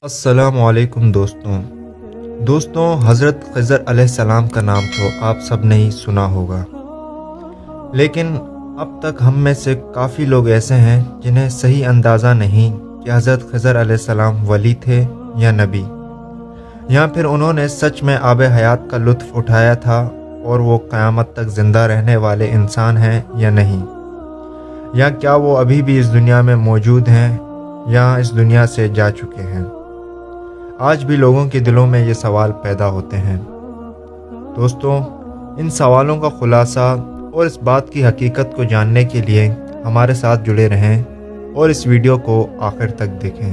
السلام علیکم دوستوں حضرت خضر علیہ السلام کا نام تو آپ سب نے ہی سنا ہوگا، لیکن اب تک ہم میں سے کافی لوگ ایسے ہیں جنہیں صحیح اندازہ نہیں کہ حضرت خضر علیہ السلام ولی تھے یا نبی، یا پھر انہوں نے سچ میں آب حیات کا لطف اٹھایا تھا اور وہ قیامت تک زندہ رہنے والے انسان ہیں یا نہیں، یا کیا وہ ابھی بھی اس دنیا میں موجود ہیں یا اس دنیا سے جا چکے ہیں۔ آج بھی لوگوں کے دلوں میں یہ سوال پیدا ہوتے ہیں۔ دوستوں، ان سوالوں کا خلاصہ اور اس بات کی حقیقت کو جاننے کے لیے ہمارے ساتھ جڑے رہیں اور اس ویڈیو کو آخر تک دیکھیں۔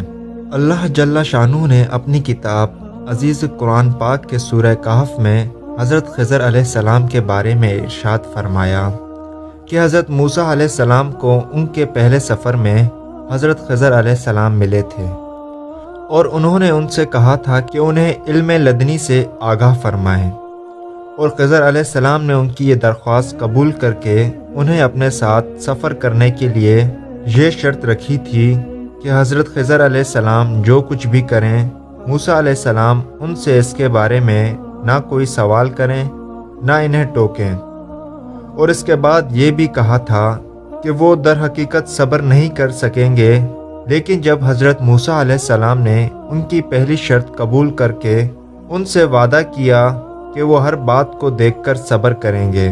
اللہ جل شانہ نے اپنی کتاب عزیز قرآن پاک کے سورہ کہف میں حضرت خضر علیہ السلام کے بارے میں ارشاد فرمایا کہ حضرت موسیٰ علیہ السلام کو ان کے پہلے سفر میں حضرت خضر علیہ السلام ملے تھے اور انہوں نے ان سے کہا تھا کہ انہیں علم لدنی سے آگاہ فرمائیں، اور خضر علیہ السلام نے ان کی یہ درخواست قبول کر کے انہیں اپنے ساتھ سفر کرنے کے لیے یہ شرط رکھی تھی کہ حضرت خضر علیہ السلام جو کچھ بھی کریں، موسیٰ علیہ السلام ان سے اس کے بارے میں نہ کوئی سوال کریں نہ انہیں ٹوکیں، اور اس کے بعد یہ بھی کہا تھا کہ وہ در حقیقت صبر نہیں کر سکیں گے، لیکن جب حضرت موسیٰ علیہ السلام نے ان کی پہلی شرط قبول کر کے ان سے وعدہ کیا کہ وہ ہر بات کو دیکھ کر صبر کریں گے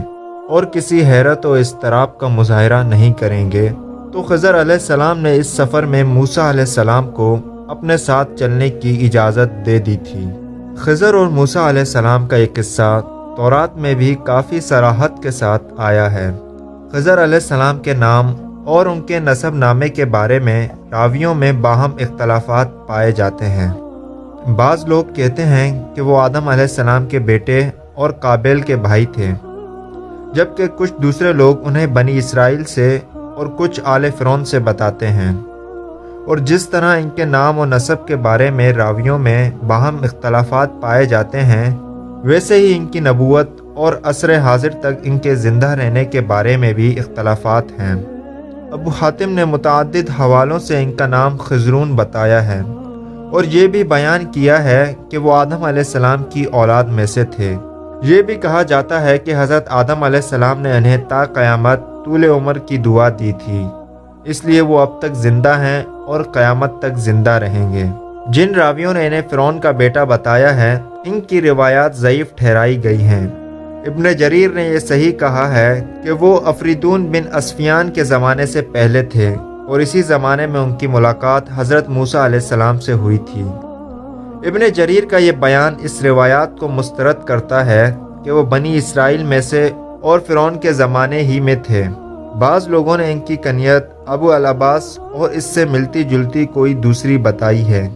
اور کسی حیرت و اضطراب کا مظاہرہ نہیں کریں گے، تو خضر علیہ السلام نے اس سفر میں موسیٰ علیہ السلام کو اپنے ساتھ چلنے کی اجازت دے دی تھی۔ خضر اور موسیٰ علیہ السلام کا یہ قصہ تورات میں بھی کافی صراحت کے ساتھ آیا ہے۔ خضر علیہ السلام کے نام اور ان کے نسب نامے کے بارے میں راویوں میں باہم اختلافات پائے جاتے ہیں۔ بعض لوگ کہتے ہیں کہ وہ آدم علیہ السلام کے بیٹے اور قابیل کے بھائی تھے، جبکہ کچھ دوسرے لوگ انہیں بنی اسرائیل سے اور کچھ آل فرعون سے بتاتے ہیں، اور جس طرح ان کے نام و نسب کے بارے میں راویوں میں باہم اختلافات پائے جاتے ہیں، ویسے ہی ان کی نبوت اور عصر حاضر تک ان کے زندہ رہنے کے بارے میں بھی اختلافات ہیں۔ ابو حاتم نے متعدد حوالوں سے ان کا نام خضرون بتایا ہے، اور یہ بھی بیان کیا ہے کہ وہ آدم علیہ السلام کی اولاد میں سے تھے۔ یہ بھی کہا جاتا ہے کہ حضرت آدم علیہ السلام نے انہیں تا قیامت طول عمر کی دعا دی تھی، اس لیے وہ اب تک زندہ ہیں اور قیامت تک زندہ رہیں گے۔ جن راویوں نے انہیں فرعون کا بیٹا بتایا ہے، ان کی روایات ضعیف ٹھہرائی گئی ہیں۔ ابن جریر نے یہ صحیح کہا ہے کہ وہ افریدون بن اسفیان کے زمانے سے پہلے تھے، اور اسی زمانے میں ان کی ملاقات حضرت موسیٰ علیہ السلام سے ہوئی تھی۔ ابن جریر کا یہ بیان اس روایات کو مسترد کرتا ہے کہ وہ بنی اسرائیل میں سے اور فرعون کے زمانے ہی میں تھے۔ بعض لوگوں نے ان کی کنیت ابو العباس اور اس سے ملتی جلتی کوئی دوسری بتائی ہے،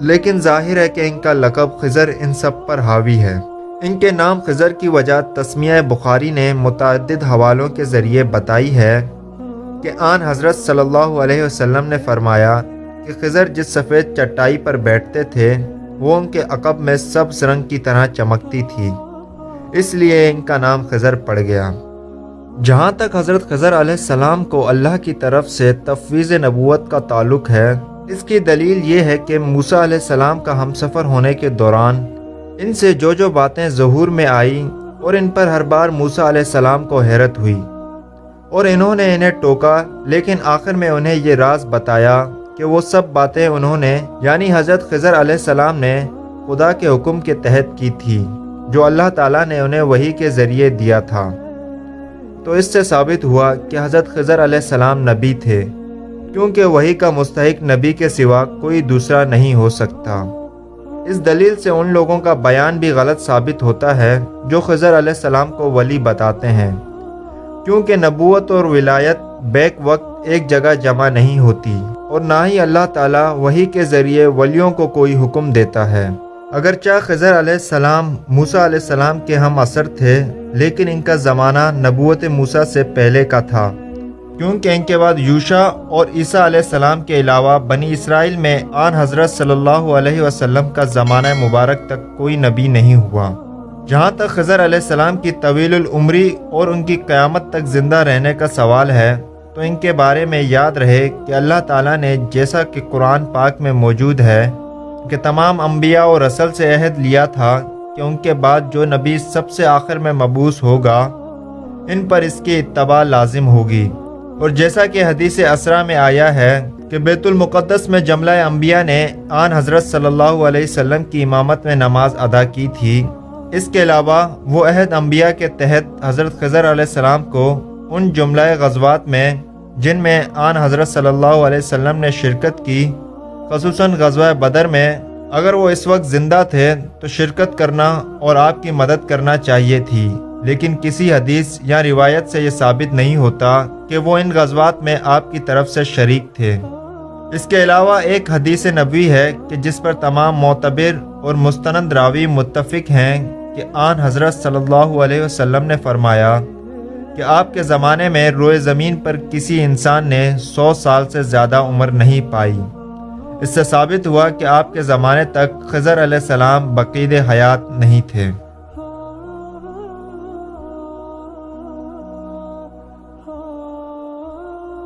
لیکن ظاہر ہے کہ ان کا لقب خضر ان سب پر حاوی ہے۔ ان کے نام خضر کی وجہ تسمیہ بخاری نے متعدد حوالوں کے ذریعے بتائی ہے کہ آن حضرت صلی اللہ علیہ وسلم نے فرمایا کہ خضر جس سفید چٹائی پر بیٹھتے تھے وہ ان کے عقب میں سبز رنگ کی طرح چمکتی تھی، اس لیے ان کا نام خضر پڑ گیا۔ جہاں تک حضرت خضر علیہ السلام کو اللہ کی طرف سے تفویض نبوت کا تعلق ہے، اس کی دلیل یہ ہے کہ موسیٰ علیہ السلام کا ہمسفر ہونے کے دوران ان سے جو باتیں ظہور میں آئیں، اور ان پر ہر بار موسیٰ علیہ السلام کو حیرت ہوئی اور انہوں نے انہیں ٹوکا، لیکن آخر میں انہیں یہ راز بتایا کہ وہ سب باتیں انہوں نے یعنی حضرت خضر علیہ السلام نے خدا کے حکم کے تحت کی تھی جو اللہ تعالیٰ نے انہیں وحی کے ذریعے دیا تھا۔ تو اس سے ثابت ہوا کہ حضرت خضر علیہ السلام نبی تھے، کیونکہ وحی کا مستحق نبی کے سوا کوئی دوسرا نہیں ہو سکتا۔ اس دلیل سے ان لوگوں کا بیان بھی غلط ثابت ہوتا ہے جو خضر علیہ السلام کو ولی بتاتے ہیں، کیونکہ نبوت اور ولایت بیک وقت ایک جگہ جمع نہیں ہوتی، اور نہ ہی اللہ تعالیٰ وحی کے ذریعے ولیوں کو کوئی حکم دیتا ہے۔ اگرچہ خضر علیہ السلام موسیٰ علیہ السلام کے ہم عصر تھے، لیکن ان کا زمانہ نبوت موسیٰ سے پہلے کا تھا، کیونکہ ان کے بعد یوشع اور عیسیٰ علیہ السلام کے علاوہ بنی اسرائیل میں آن حضرت صلی اللہ علیہ وسلم کا زمانہ مبارک تک کوئی نبی نہیں ہوا۔ جہاں تک خضر علیہ السلام کی طویل العمری اور ان کی قیامت تک زندہ رہنے کا سوال ہے، تو ان کے بارے میں یاد رہے کہ اللہ تعالیٰ نے جیسا کہ قرآن پاک میں موجود ہے کہ تمام انبیاء اور رسل سے عہد لیا تھا کہ ان کے بعد جو نبی سب سے آخر میں مبعوث ہوگا ان پر اس کی اتباع لازم ہوگی۔ اور جیسا کہ حدیث اسرا میں آیا ہے کہ بیت المقدس میں جملہ انبیاء نے آن حضرت صلی اللہ علیہ وسلم کی امامت میں نماز ادا کی تھی۔ اس کے علاوہ وہ عہد انبیاء کے تحت حضرت خضر علیہ السلام کو ان جملہ غزوات میں جن میں آن حضرت صلی اللہ علیہ وسلم نے شرکت کی، خصوصاً غزوہ بدر میں، اگر وہ اس وقت زندہ تھے تو شرکت کرنا اور آپ کی مدد کرنا چاہیے تھی، لیکن کسی حدیث یا روایت سے یہ ثابت نہیں ہوتا کہ وہ ان غزوات میں آپ کی طرف سے شریک تھے۔ اس کے علاوہ ایک حدیث نبوی ہے کہ جس پر تمام معتبر اور مستند راوی متفق ہیں کہ آن حضرت صلی اللہ علیہ وسلم نے فرمایا کہ آپ کے زمانے میں روئے زمین پر کسی انسان نے 100 سال سے زیادہ عمر نہیں پائی۔ اس سے ثابت ہوا کہ آپ کے زمانے تک خضر علیہ السلام بقید حیات نہیں تھے۔